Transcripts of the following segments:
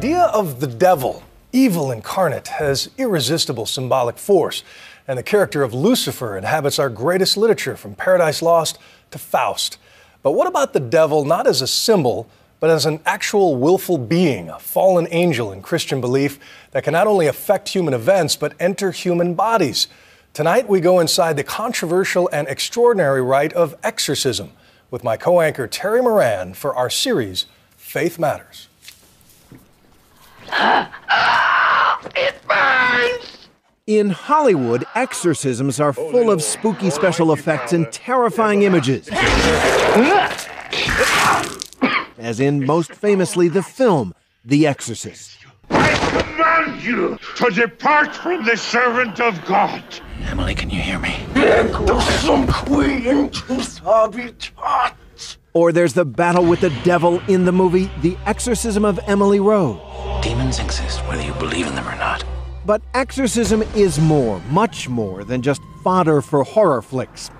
idea of the devil, evil incarnate, has irresistible symbolic force, and the character of Lucifer inhabits our greatest literature, from Paradise Lost to Faust. But what about the devil not as a symbol, but as an actual willful being, a fallen angel in Christian belief that can not only affect human events, but enter human bodies? Tonight, we go inside the controversial and extraordinary rite of exorcism with my co-anchor Terry Moran for our series, Faith Matters. It burns! In Hollywood, exorcisms are full of spooky special effects and terrifying images. As in, most famously, the film, The Exorcist. I command you to depart from the servant of God. Emily, can you hear me? Or there's the battle with the devil in the movie, The Exorcism of Emily Rose. Demons exist, whether you believe in them or not. But exorcism is more, much more than just fodder for horror flicks.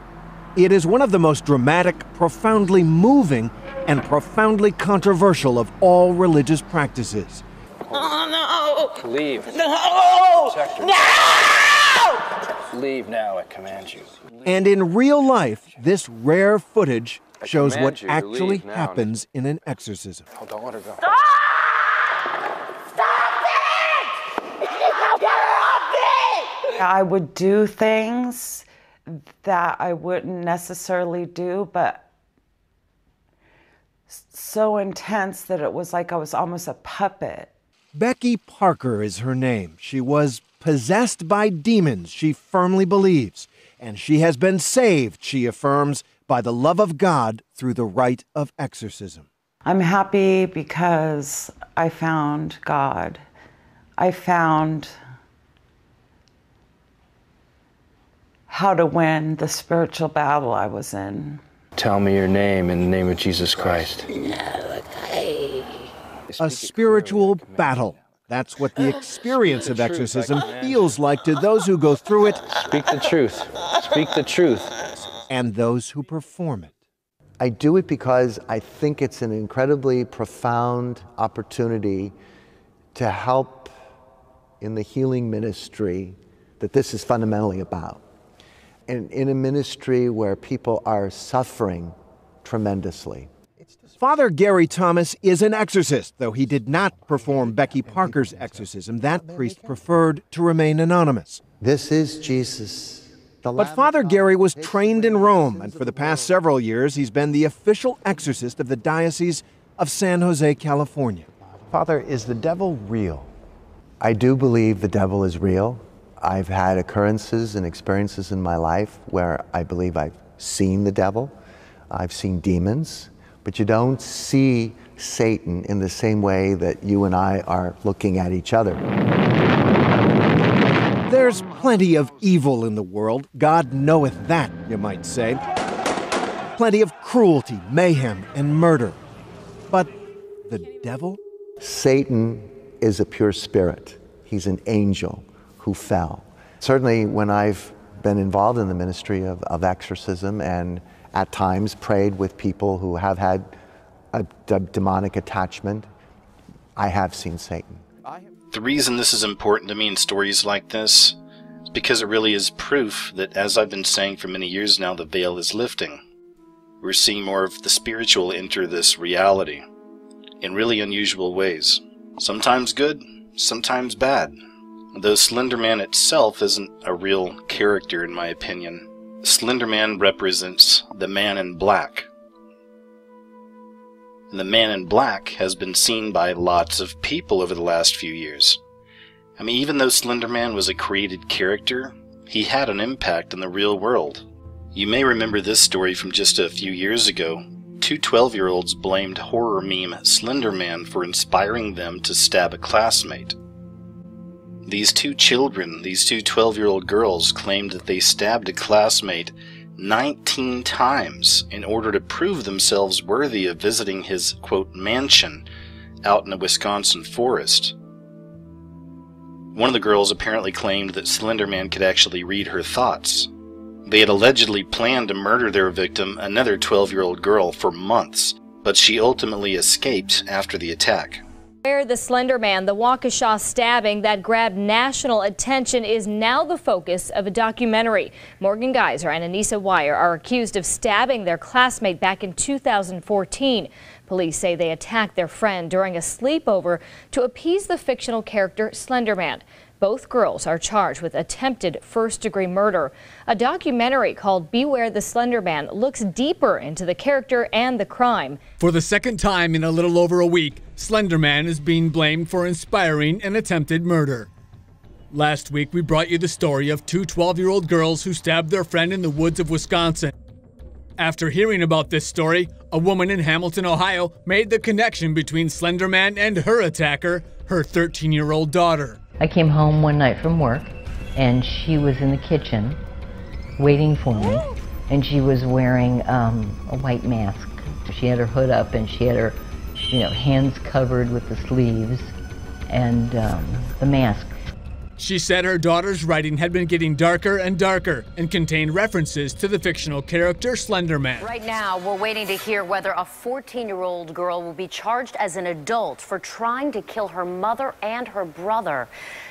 It is one of the most dramatic, profoundly moving, and profoundly controversial of all religious practices. Oh, no! Leave. No! No! Leave now, I command you. And in real life, this rare footage shows command what you to actually leave now. happens in an exorcism. Oh, don't let her go. Stop! Stop it! Get her off me! I would do things that I wouldn't necessarily do, but so intense that it was like I was almost a puppet. Becky Parker is her name. She was possessed by demons, she firmly believes, and she has been saved, she affirms, by the love of God through the rite of exorcism. I'm happy because I found God. I found how to win the spiritual battle I was in. Tell me your name in the name of Jesus Christ. A spiritual battle. That's what the experience of exorcism feels like to those who go through it. Speak the truth. Speak the truth. And those who perform it. I do it because I think it's an incredibly profound opportunity to help in the healing ministry that this is fundamentally about. And in a ministry where people are suffering tremendously. Father Gary Thomas is an exorcist, though he did not perform Becky Parker's exorcism. That priest preferred to remain anonymous. This is Jesus. But Father Gary was trained in Rome, and for the past several years, he's been the official exorcist of the Diocese of San Jose, California. Father, is the devil real? I do believe the devil is real. I've had occurrences and experiences in my life where I believe I've seen the devil. I've seen demons. But you don't see Satan in the same way that you and I are looking at each other. There's plenty of evil in the world. God knoweth that, you might say. Plenty of cruelty, mayhem, and murder. But the devil? Satan is a pure spirit. He's an angel who fell. Certainly when I've been involved in the ministry of exorcism and at times prayed with people who have had a demonic attachment, I have seen Satan. The reason this is important to me in stories like this is because it really is proof that, as I've been saying for many years now, the veil is lifting. We're seeing more of the spiritual enter this reality in really unusual ways. Sometimes good, sometimes bad. Though Slenderman itself isn't a real character in my opinion, Slenderman represents the man in black. And the man in black has been seen by lots of people over the last few years. I mean, even though Slenderman was a created character, he had an impact in the real world. You may remember this story from just a few years ago. Two 12-year-olds blamed horror meme Slenderman for inspiring them to stab a classmate. These two children, these two 12-year-old girls, claimed that they stabbed a classmate 19 times in order to prove themselves worthy of visiting his, quote, mansion out in a Wisconsin forest. One of the girls apparently claimed that Slenderman could actually read her thoughts. They had allegedly planned to murder their victim, another 12-year-old girl, for months, but she ultimately escaped after the attack. Where the Slenderman, the Waukesha stabbing that grabbed national attention, is now the focus of a documentary. Morgan Geyser and Anissa Wire are accused of stabbing their classmate back in 2014. Police say they attacked their friend during a sleepover to appease the fictional character Slenderman. Both girls are charged with attempted first-degree murder. A documentary called Beware the Slenderman looks deeper into the character and the crime. For the second time in a little over a week, Slenderman is being blamed for inspiring an attempted murder. Last week, we brought you the story of two 12-year-old girls who stabbed their friend in the woods of Wisconsin. After hearing about this story, a woman in Hamilton, Ohio, made the connection between Slenderman and her attacker, her 13-year-old daughter. I came home one night from work, and she was in the kitchen waiting for me, and she was wearing a white mask. She had her hood up, and she had her, hands covered with the sleeves and the mask. She said her daughter's writing had been getting darker and darker and contained references to the fictional character Slenderman. Right now, we're waiting to hear whether a 14-year-old girl will be charged as an adult for trying to kill her mother and her brother.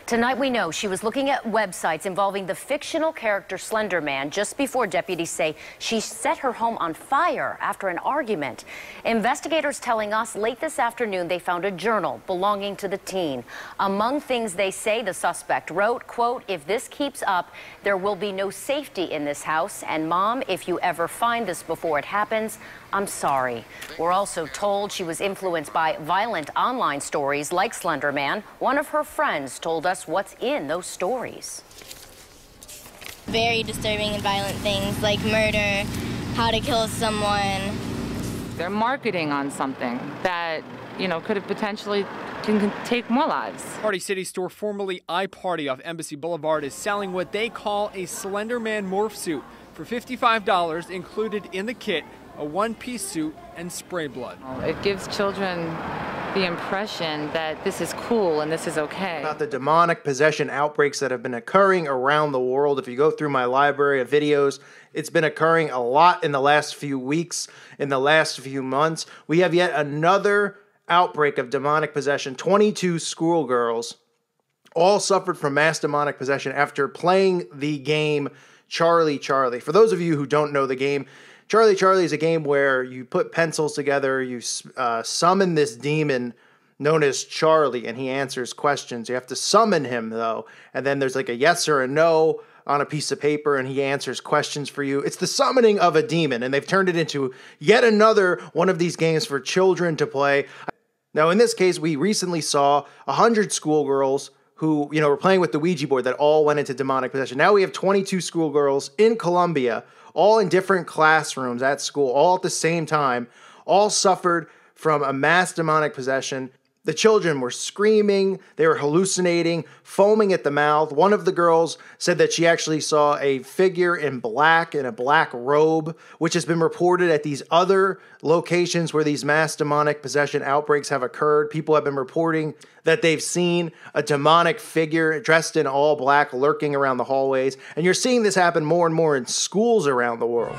Tonight, we know she was looking at websites involving the fictional character Slenderman just before deputies say she set her home on fire after an argument. Investigators telling us late this afternoon they found a journal belonging to the teen. Among things they say, the suspect wrote, quote, "If this keeps up, there will be no safety in this house. And Mom, if you ever find this before it happens, I'm sorry." We're also told she was influenced by violent online stories like Slenderman. One of her friends told us what's in those stories. Very disturbing and violent things like murder, how to kill someone. They're marketing on something that, could have potentially can take more lives. Party City store, formerly iParty off Embassy Boulevard, is selling what they call a Slenderman morph suit for $55, included in the kit a one-piece suit and spray blood. It gives children the impression that this is cool and this is okay. About the demonic possession outbreaks that have been occurring around the world. If you go through my library of videos, it's been occurring a lot in the last few weeks, in the last few months. We have yet another outbreak of demonic possession. 22 schoolgirls all suffered from mass demonic possession after playing the game Charlie Charlie. For those of you who don't know the game, Charlie Charlie is a game where you put pencils together, you summon this demon known as Charlie, and he answers questions. You have to summon him, though, and then there's like a yes or a no on a piece of paper, and he answers questions for you. It's the summoning of a demon, and they've turned it into yet another one of these games for children to play. Now, in this case, we recently saw 100 schoolgirls who, were playing with the Ouija board that all went into demonic possession. Now we have 22 schoolgirls in Colombia, all in different classrooms at school, all at the same time, all suffered from a mass demonic possession. The children were screaming, they were hallucinating, foaming at the mouth. One of the girls said that she actually saw a figure in a black robe, which has been reported at these other locations where these mass demonic possession outbreaks have occurred. People have been reporting that they've seen a demonic figure dressed in all black lurking around the hallways. And you're seeing this happen more and more in schools around the world.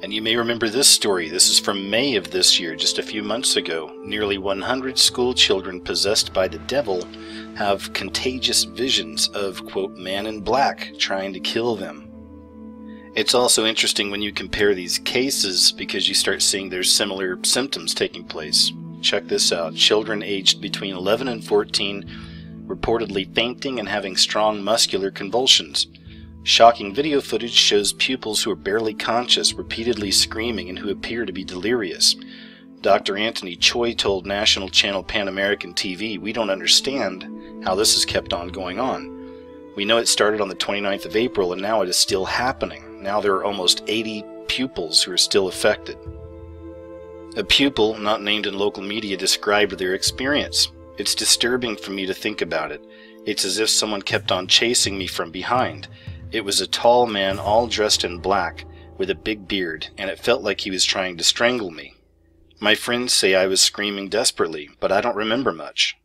And you may remember this story. This is from May of this year, just a few months ago. Nearly 100 school children possessed by the devil have contagious visions of, quote, man in black trying to kill them. It's also interesting when you compare these cases because you start seeing there's similar symptoms taking place. Check this out. Children aged between 11 and 14 reportedly fainting and having strong muscular convulsions. Shocking video footage shows pupils who are barely conscious repeatedly screaming and who appear to be delirious. Dr. Anthony Choi told National Channel Pan American TV, "We don't understand how this has kept on going on. We know it started on the 29th of April and now it is still happening. Now there are almost 80 pupils who are still affected." A pupil, not named in local media, described their experience. "It's disturbing for me to think about it. It's as if someone kept on chasing me from behind. It was a tall man all dressed in black, with a big beard, and it felt like he was trying to strangle me. My friends say I was screaming desperately, but I don't remember much.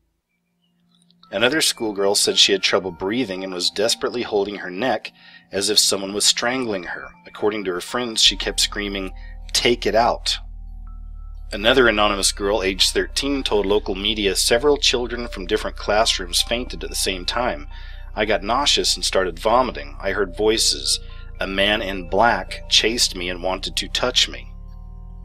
Another schoolgirl said she had trouble breathing and was desperately holding her neck as if someone was strangling her. According to her friends, she kept screaming, "Take it out." Another anonymous girl, aged 13, told local media several children from different classrooms fainted at the same time. I got nauseous and started vomiting. I heard voices. A man in black chased me and wanted to touch me.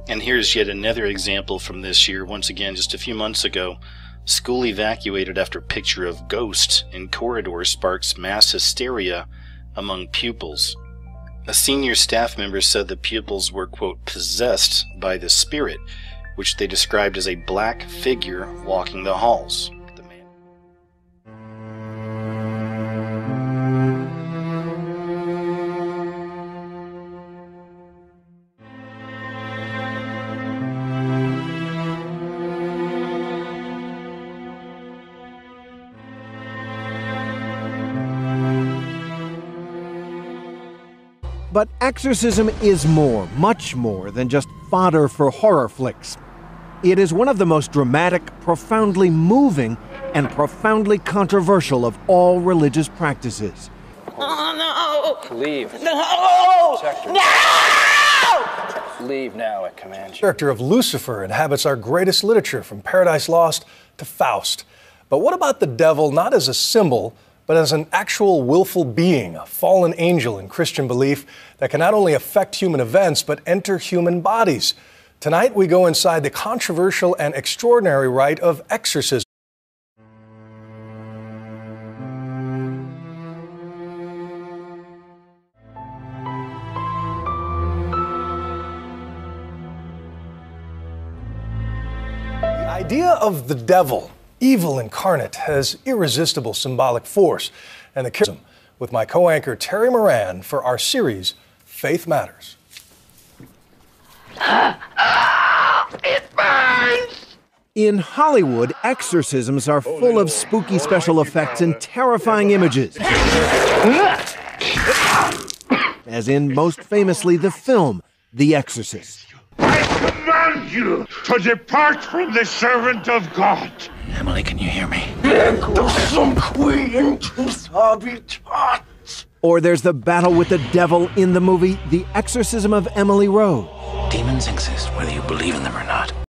And here's yet another example from this year. Once again, just a few months ago, school evacuated after picture of ghost in corridor sparks mass hysteria among pupils. A senior staff member said the pupils were, quote, possessed by the spirit, which they described as a black figure walking the halls. But exorcism is more, much more than just fodder for horror flicks. It is one of the most dramatic, profoundly moving, and profoundly controversial of all religious practices. Oh, no! Leave. No! No! Leave now, I command you. The character of Lucifer inhabits our greatest literature, from Paradise Lost to Faust. But what about the devil not as a symbol, but as an actual willful being, a fallen angel in Christian belief that can not only affect human events, but enter human bodies? Tonight, we go inside the controversial and extraordinary rite of exorcism. The idea of the devil, evil incarnate, has irresistible symbolic force, and the charism with my co-anchor Terry Moran for our series, Faith Matters. It burns! In Hollywood, exorcisms are full of spooky special effects and terrifying images. As in, most famously, the film, The Exorcist. I command you to depart from the servant of God. Emily, can you hear me? Or there's the battle with the devil in the movie The Exorcism of Emily Rose. Demons exist whether you believe in them or not.